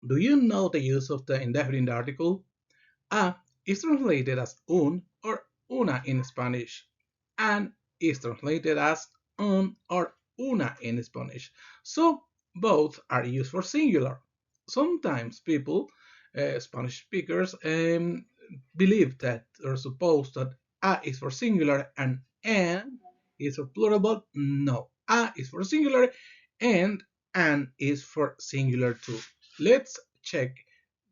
Do you know the use of the indefinite article? A is translated as un or una in Spanish, and is translated as un or una in Spanish. So both are used for singular. Sometimes people, Spanish speakers, believe that or suppose that a is for singular and an is for plural, but no. A is for singular and an is for singular too. Let's check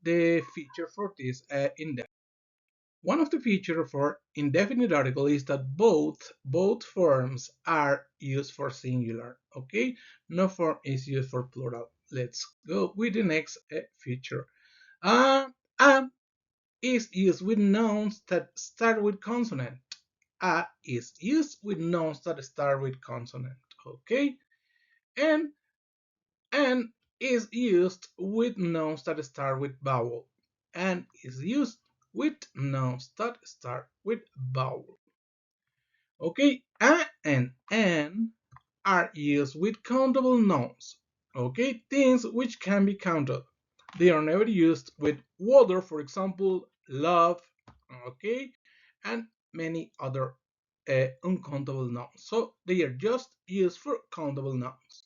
the feature for this index. One of the features for indefinite article is that both forms are used for singular. Okay, no form is used for plural. Let's go with the next feature. A is used with nouns that start with consonant. A is used with nouns that start with consonant. Okay, and and is used with nouns that start with vowel, and is used with nouns that start with vowel. Okay, a and an are used with countable nouns. Okay, things which can be counted. They are never used with water, for example, love, okay, and many other uncountable nouns. So they are just used for countable nouns.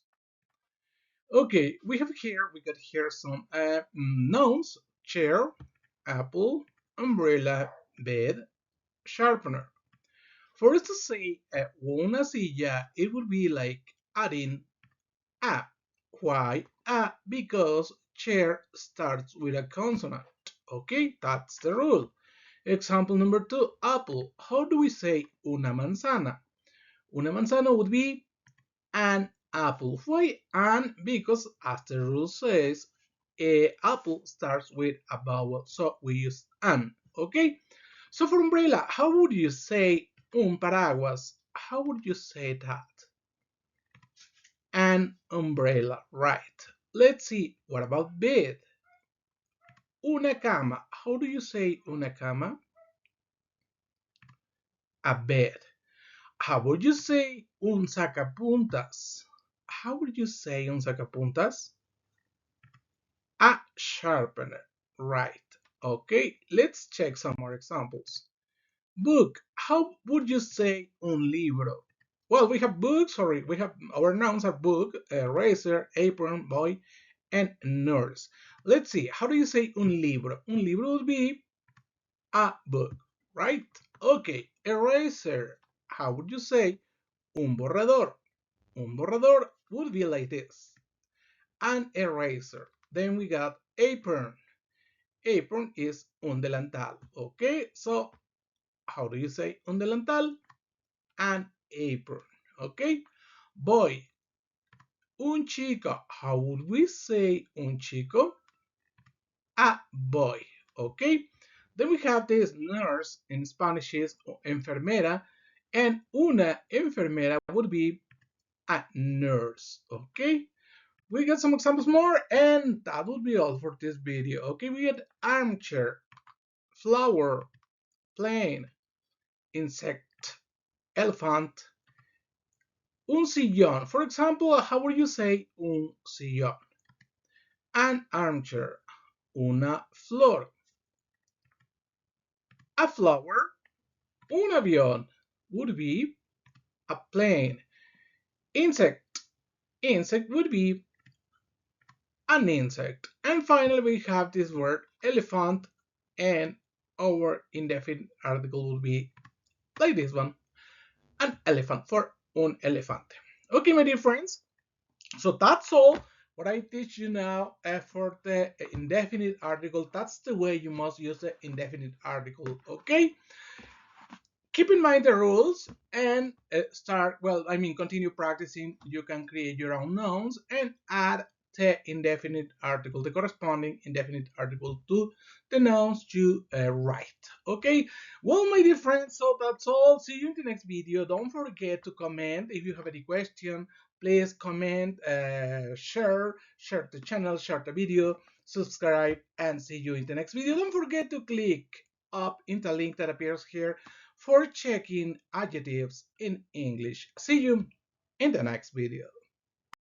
Okay, we got here some nouns: chair, apple, umbrella, bed, sharpener. For us to say una silla, it would be like adding a. Why a? Because chair starts with a consonant. Okay, that's the rule. Example number two, apple. How do we say una manzana? Una manzana would be an apple. Why an? Because as the rule says, a apple starts with a vowel, so we use an. Okay. So for umbrella, how would you say un paraguas? How would you say that? An umbrella, right? Let's see. What about bed? Una cama. How do you say una cama? A bed. How would you say un sacapuntas? How would you say un sacapuntas? A sharpener, right? Okay, let's check some more examples. Book, how would you say un libro? Well, we have books, sorry, we have our nouns are book, eraser, apron, boy, and nurse. Let's see, how do you say un libro? Un libro would be a book, right? Okay, eraser, how would you say un borrador? Un borrador would be like this, an eraser. Then we got apron. Apron is un delantal. Okay, so how do you say un delantal? An apron. Okay, boy, un chico. How would we say un chico? A boy. Okay, then we have this nurse. In Spanish is enfermera, and una enfermera would be a nurse. Okay, we got some examples more, and that would be all for this video. Okay, we get armchair, flower, plane, insect, elephant, un sillón. For example, how would you say un sillón? An armchair, una flor, a flower, un avión would be a plane. Insect, insect would be an insect. And finally, we have this word elephant, and our indefinite article will be like this one, an elephant, for un elefante. Okay, my dear friends, so that's all what I teach you now for the indefinite article. That's the way you must use the indefinite article. Okay, keep in mind the rules and continue practicing. You can create your own nouns and add the indefinite article, the corresponding indefinite article to the nouns you write. Okay, well, my dear friends, so that's all. See you in the next video. Don't forget to comment if you have any question. Please comment, share the channel, share the video, subscribe, and see you in the next video. Don't forget to click up in the link that appears here for checking adjectives in English. See you in the next video.